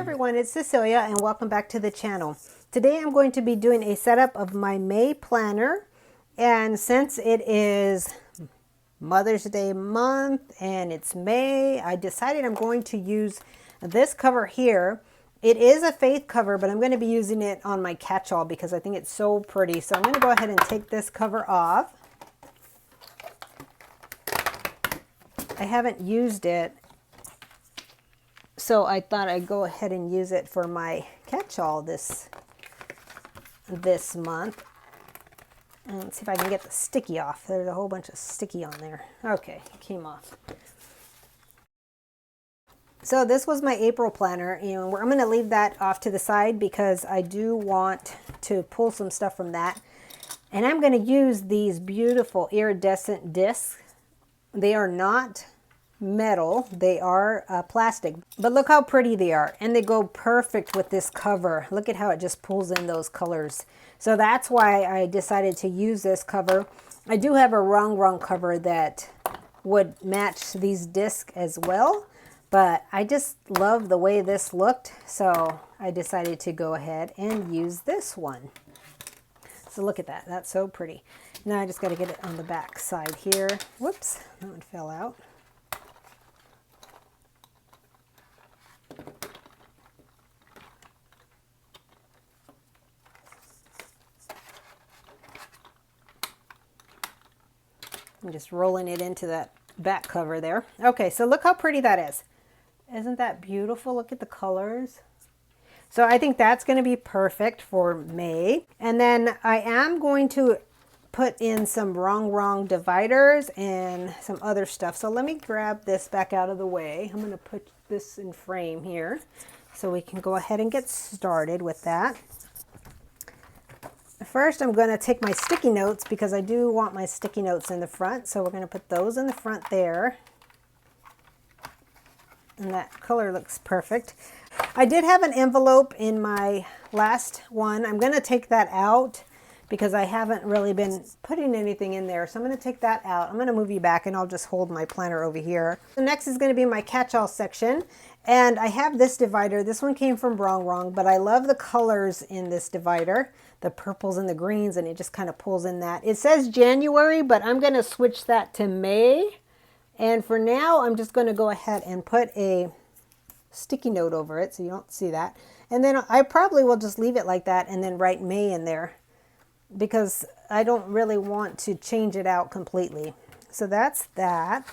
everyone, it's Cecilia and welcome back to the channel. Today I'm going to be doing a setup of my May planner, and since it is Mother's Day month and it's May, I decided I'm going to use this cover here. It is a faith cover, but I'm going to be using it on my catch-all because I think it's so pretty. So I'm going to go ahead and take this cover off. I haven't used it, so I thought I'd go ahead and use it for my catch-all this month. And let's see if I can get the sticky off. There's a whole bunch of sticky on there. Okay, it came off. So this was my April planner, and I'm going to leave that off to the side because I do want to pull some stuff from that. And I'm going to use these beautiful iridescent discs. They are not metal, they are plastic, but look how pretty they are, and they go perfect with this cover. Look at how it just pulls in those colors. So that's why I decided to use this cover. I do have a wrong cover that would match these discs as well, but I just love the way this looked, so I decided to go ahead and use this one. So look at that, that's so pretty. Now I just got to get it on the back side here. Whoops, that one fell out. I'm just rolling it into that back cover there. Okay, so look how pretty that is. Isn't that beautiful? Look at the colors. So I think that's going to be perfect for May. And then I am going to put in some wrong dividers and some other stuff. So let me grab this back out of the way. I'm going to put this in frame here so we can go ahead and get started with that. First, I'm going to take my sticky notes because I do want my sticky notes in the front. So we're going to put those in the front there. And that color looks perfect. I did have an envelope in my last one. I'm going to take that out because I haven't really been putting anything in there. So I'm going to take that out. I'm going to move you back and I'll just hold my planner over here. The next is going to be my catch-all section. And I have this divider. This one came from Wrong, but I love the colors in this divider. The purples and the greens, and it just kind of pulls in that. It says January, but I'm going to switch that to May. And for now, I'm just going to go ahead and put a sticky note over it so you don't see that. And then I probably will just leave it like that and then write May in there because I don't really want to change it out completely. So that's that.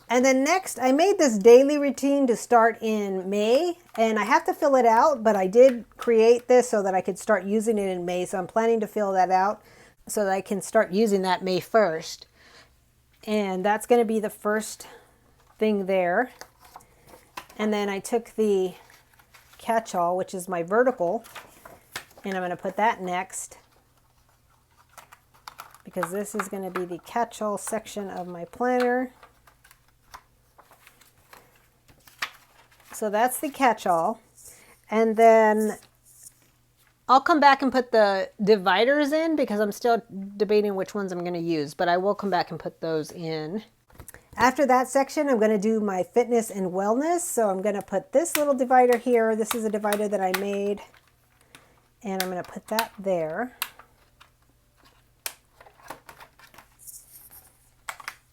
And then next, I made this daily routine to start in May, and I have to fill it out, but I did create this so that I could start using it in May. So I'm planning to fill that out so that I can start using that May 1st. And that's going to be the first thing there. And then I took the catch-all, which is my vertical, and I'm going to put that next because this is going to be the catch-all section of my planner. So that's the catch-all. And then I'll come back and put the dividers in because I'm still debating which ones I'm going to use, but I will come back and put those in. After that section, I'm going to do my fitness and wellness. So I'm going to put this little divider here. This is a divider that I made, and I'm going to put that there.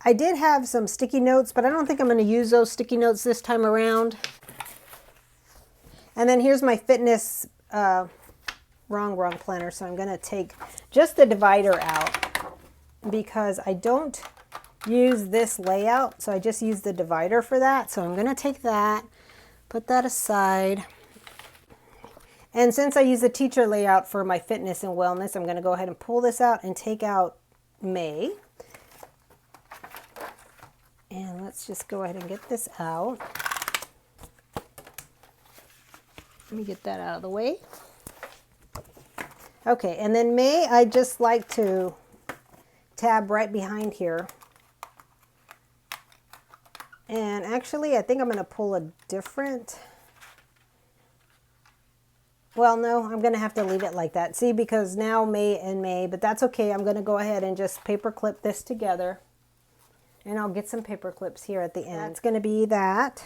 I did have some sticky notes, but I don't think I'm going to use those sticky notes this time around. And then here's my fitness wrong planner. So I'm going to take just the divider out because I don't use this layout. So I just use the divider for that. So I'm going to take that, put that aside. And since I use the teacher layout for my fitness and wellness, I'm going to go ahead and pull this out and take out May. And let's just go ahead and get this out. Let me get that out of the way. Okay, and then May, I just like to tab right behind here. And actually, I think I'm going to pull a different... Well, no, I'm going to have to leave it like that. See, because now May and May, but that's okay. I'm going to go ahead and just paper clip this together. And I'll get some paper clips here at the end. It's going to be that.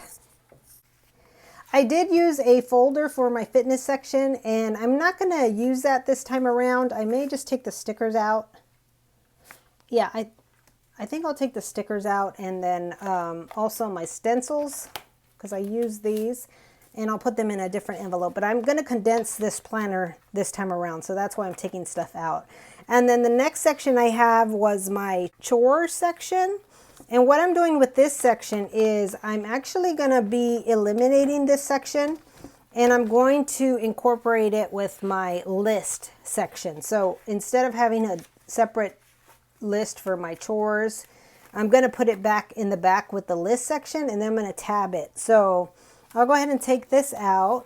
I did use a folder for my fitness section, and I'm not going to use that this time around. I may just take the stickers out. Yeah, I think I'll take the stickers out, and then also my stencils, because I use these, and I'll put them in a different envelope. But I'm going to condense this planner this time around, so that's why I'm taking stuff out. And then the next section I have was my chores section. And what I'm doing with this section is I'm actually going to be eliminating this section, and I'm going to incorporate it with my list section. So instead of having a separate list for my chores, I'm going to put it back in the back with the list section, and then I'm going to tab it. So I'll go ahead and take this out.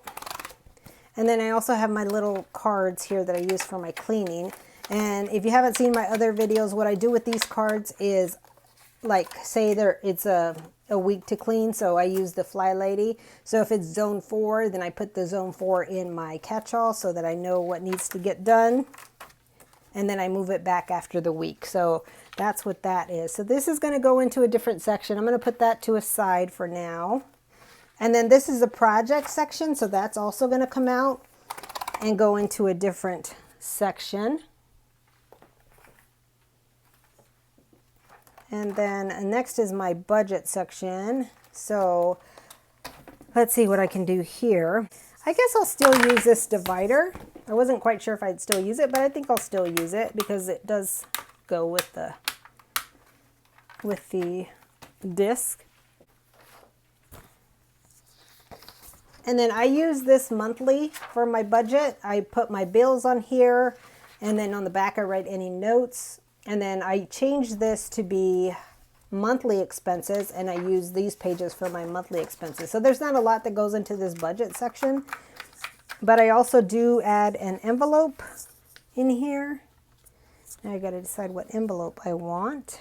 And then I also have my little cards here that I use for my cleaning. And if you haven't seen my other videos, what I do with these cards is, like, say it's a week to clean, so I use the Fly Lady. So if it's zone 4, then I put the zone 4 in my catch-all so that I know what needs to get done. And then I move it back after the week. So that's what that is. So this is going to go into a different section. I'm going to put that to a side for now. And then this is the project section, so that's also going to come out and go into a different section. And then next is my budget section. So let's see what I can do here. I guess I'll still use this divider. I wasn't quite sure if I'd still use it, but I think I'll still use it because it does go with the disc. And then I use this monthly for my budget. I put my bills on here, and then on the back I write any notes. And then I change this to be monthly expenses, and I use these pages for my monthly expenses. So there's not a lot that goes into this budget section, but I also do add an envelope in here. Now I got to decide what envelope I want.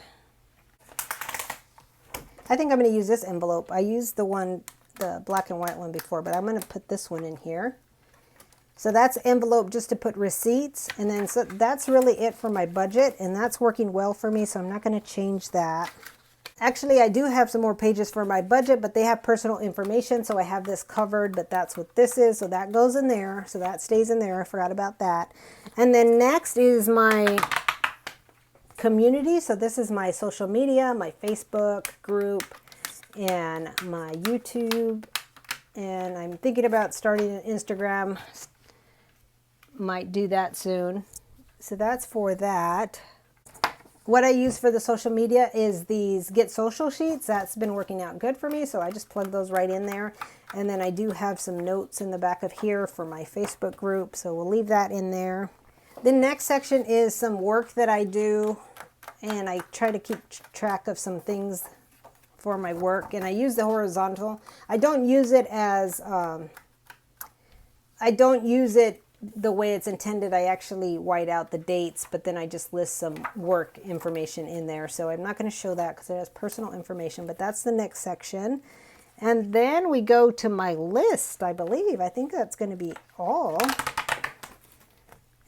I think I'm going to use this envelope. I used the black and white one before, but I'm going to put this one in here. So that's envelope just to put receipts, and then so that's really it for my budget, and that's working well for me, so I'm not going to change that. Actually, I do have some more pages for my budget, but they have personal information, so I have this covered, but that's what this is, so that goes in there, so that stays in there. I forgot about that. And then next is my community, so this is my social media, my Facebook group, and my YouTube, and I'm thinking about starting an Instagram. Might do that soon. So that's for that. What I use for the social media is these Get Social sheets. That's been working out good for me, so I just plug those right in there. And then I do have some notes in the back of here for my Facebook group, so we'll leave that in there. The next section is some work that I do, and I try to keep track of some things for my work, and I use the horizontal. I don't use it as the way it's intended. I actually white out the dates, but then I just list some work information in there. So I'm not going to show that because it has personal information, but that's the next section. And then we go to my list, I believe. I think that's going to be all.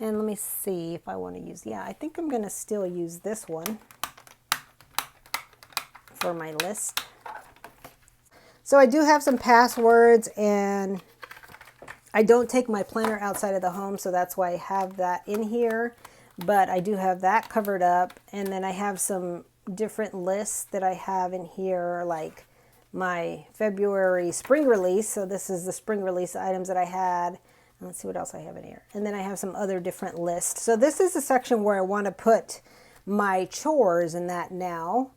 And let me see if I want to use, yeah, I think I'm going to still use this one for my list. So I do have some passwords, and I don't take my planner outside of the home, so that's why I have that in here. But I do have that covered up, and then I have some different lists that I have in here, like my February spring release. So this is the spring release items that I had. Let's see what else I have in here. And then I have some other different lists. So this is the section where I want to put my chores in that now.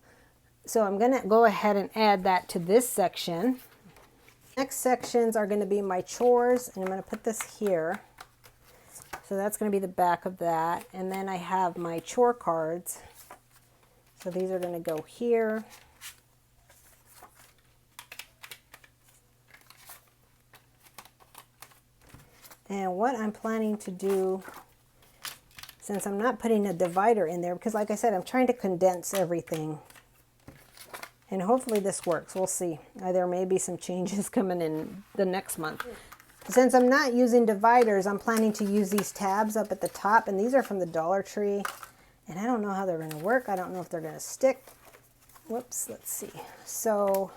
So I'm going to go ahead and add that to this section. Next sections are going to be my chores, and I'm going to put this here. So that's going to be the back of that. And then I have my chore cards. So these are going to go here. And what I'm planning to do, since I'm not putting a divider in there, because like I said, I'm trying to condense everything. And hopefully this works. We'll see. There may be some changes coming in the next month. Since I'm not using dividers, I'm planning to use these tabs up at the top. And these are from the Dollar Tree. And I don't know how they're going to work. I don't know if they're going to stick. Whoops, let's see. So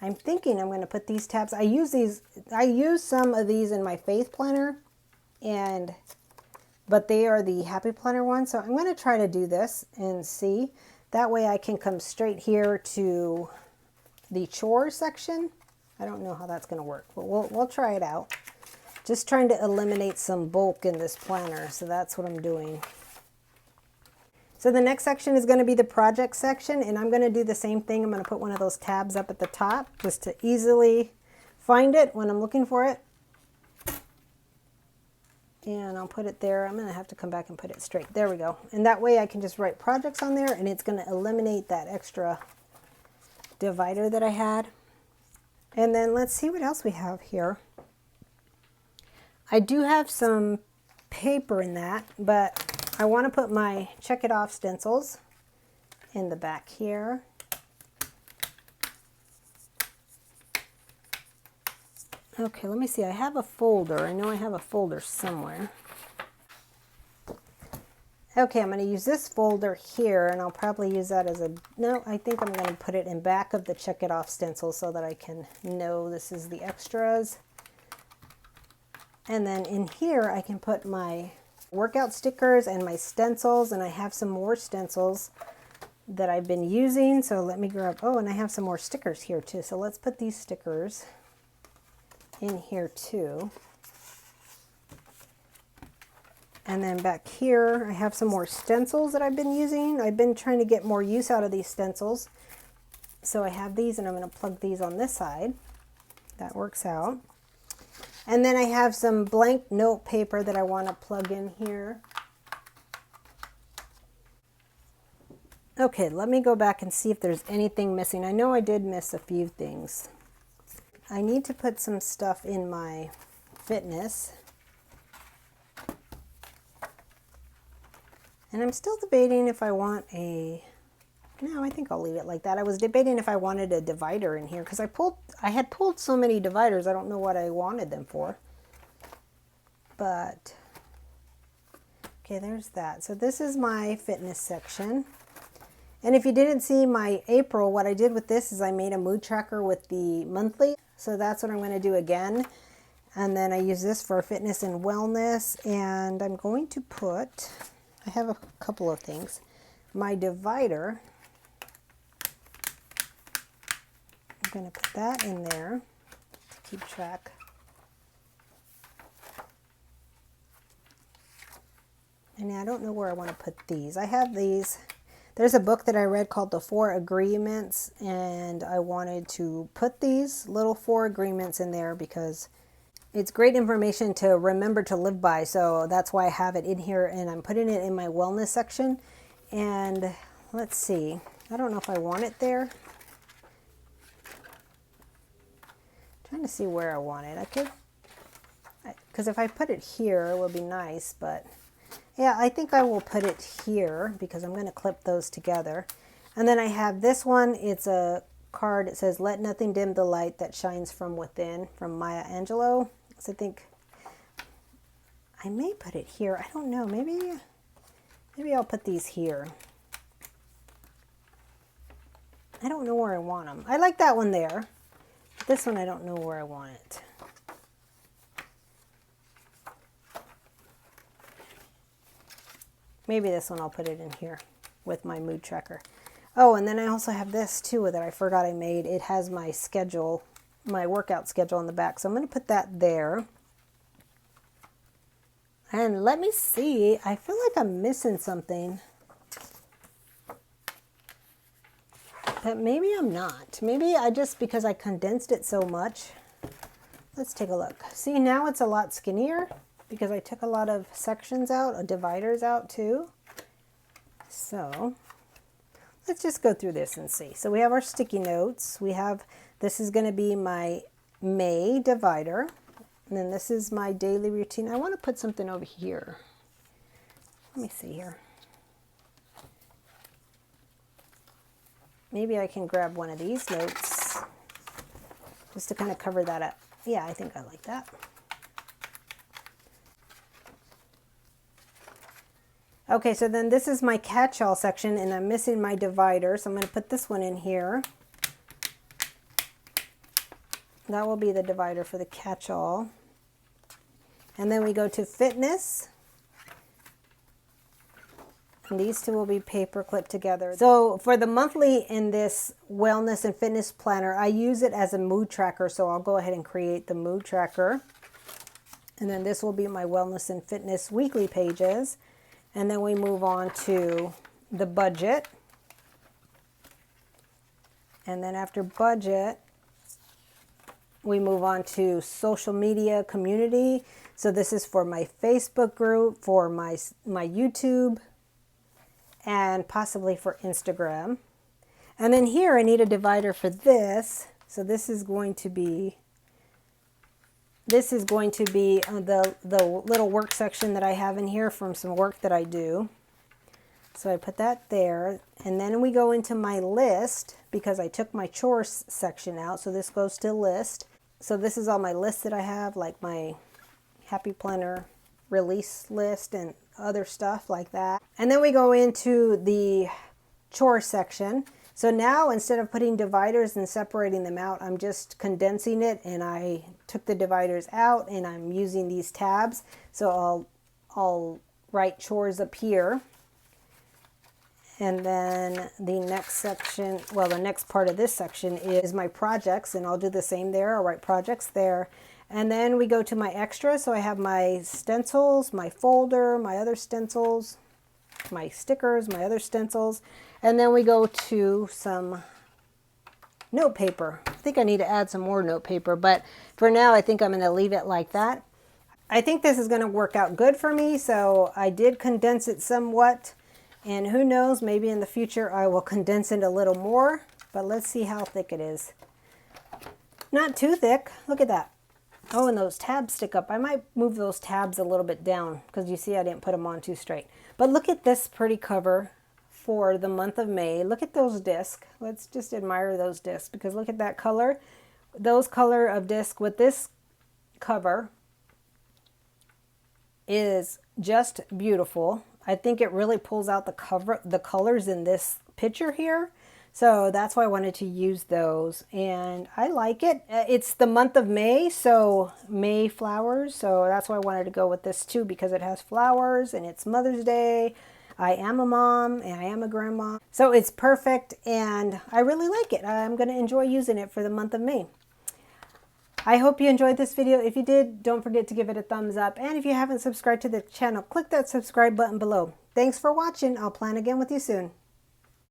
I'm thinking I'm going to put these tabs. I use some of these in my Faith Planner, but they are the Happy Planner ones. So I'm going to try to do this and see. That way I can come straight here to the chores section. I don't know how that's going to work, but we'll try it out. Just trying to eliminate some bulk in this planner, so that's what I'm doing. So the next section is going to be the project section, and I'm going to do the same thing. I'm going to put one of those tabs up at the top just to easily find it when I'm looking for it. And I'll put it there. I'm going to have to come back and put it straight. There we go. And that way I can just write projects on there, and it's going to eliminate that extra divider that I had. And then let's see what else we have here. I do have some paper in that, but I want to put my check it off stencils in the back here. Okay, let me see. I have a folder. I know I have a folder somewhere. Okay, I'm going to use this folder here, and I'll probably use that as a... No, I think I'm going to put it in back of the check it off stencil so that I can know this is the extras. And then in here, I can put my workout stickers and my stencils, and I have some more stencils that I've been using. So let me grab... Oh, and I have some more stickers here too. So let's put these stickers in here too. And then back here, I have some more stencils that I've been using. I've been trying to get more use out of these stencils. So I have these, and I'm going to plug these on this side. That works out. And then I have some blank note paper that I want to plug in here. Okay, let me go back and see if there's anything missing. I know I did miss a few things. I need to put some stuff in my fitness. And I'm still debating if I want a... No, I think I'll leave it like that. I was debating if I wanted a divider in here because I had pulled so many dividers. I don't know what I wanted them for. But, okay, there's that. So this is my fitness section. And if you didn't see my April, what I did with this is I made a mood tracker with the monthly. So that's what I'm going to do again. And then I use this for fitness and wellness. And I'm going to put, I have a couple of things. My divider, I'm going to put that in there to keep track. And I don't know where I want to put these. I have these. There's a book that I read called The 4 Agreements, and I wanted to put these little 4 agreements in there because it's great information to remember to live by. So that's why I have it in here, and I'm putting it in my wellness section. And let's see. I don't know if I want it there. Trying to see where I want it. I could, because if I put it here, it would be nice, but yeah, I think I will put it here because I'm going to clip those together. And then I have this one. It's a card. It says, "Let nothing dim the light that shines from within," from Maya Angelou. So I think I may put it here. I don't know. Maybe I'll put these here. I don't know where I want them. I like that one there. This one, I don't know where I want it. Maybe this one I'll put it in here with my mood tracker. Oh, and then I also have this too that I forgot I made. It has my schedule, my workout schedule on the back. So I'm going to put that there. And let me see. I feel like I'm missing something. But maybe I'm not. Maybe I just, because I condensed it so much. Let's take a look. See, now it's a lot skinnier because I took a lot of sections out, dividers out too. So let's just go through this and see. So we have our sticky notes. We have, this is going to be my May divider. And then this is my daily routine. I want to put something over here. Let me see here. Maybe I can grab one of these notes just to kind of cover that up. Yeah, I think I like that. Okay, so then this is my catch-all section, and I'm missing my divider, so I'm going to put this one in here. That will be the divider for the catch-all. And then we go to fitness. And these two will be paper clipped together. So for the monthly in this wellness and fitness planner, I use it as a mood tracker. So I'll go ahead and create the mood tracker. And then this will be my wellness and fitness weekly pages. And then we move on to the budget. And then after budget, we move on to social media community. So this is for my Facebook group, for my YouTube, and possibly for Instagram. And then here I need a divider for this. So this is going to be the little work section that I have in here from some work that I do. So I put that there, and then we go into my list because I took my chores section out. So this goes to list. So this is all my lists that I have, like my Happy Planner release list and other stuff like that. And then we go into the chore section. So now instead of putting dividers and separating them out, I'm just condensing it, and I took the dividers out and I'm using these tabs. So I'll write chores up here. And then the next section, well, the next part of this section is my projects, and I'll do the same there. I'll write projects there. And then we go to my extra. So I have my stencils, my folder, my other stencils, my stickers, my other stencils. And then we go to some note paper. I think I need to add some more note paper, but for now I think I'm going to leave it like that. I think this is going to work out good for me. So I did condense it somewhat. And who knows, maybe in the future I will condense it a little more, but let's see how thick it is. Not too thick. Look at that. Oh, and those tabs stick up. I might move those tabs a little bit down because you see I didn't put them on too straight. But look at this pretty cover for the month of May. Look at those discs. Let's just admire those discs because look at that color. Those color of disc with this cover is just beautiful. I think it really pulls out the colors in this picture here. So that's why I wanted to use those, and I like it. It's the month of May, so May flowers. So that's why I wanted to go with this too, because it has flowers and it's Mother's Day. I am a mom and I am a grandma. So it's perfect and I really like it. I'm going to enjoy using it for the month of May. I hope you enjoyed this video. If you did, don't forget to give it a thumbs up. And if you haven't subscribed to the channel, click that subscribe button below. Thanks for watching. I'll plan again with you soon.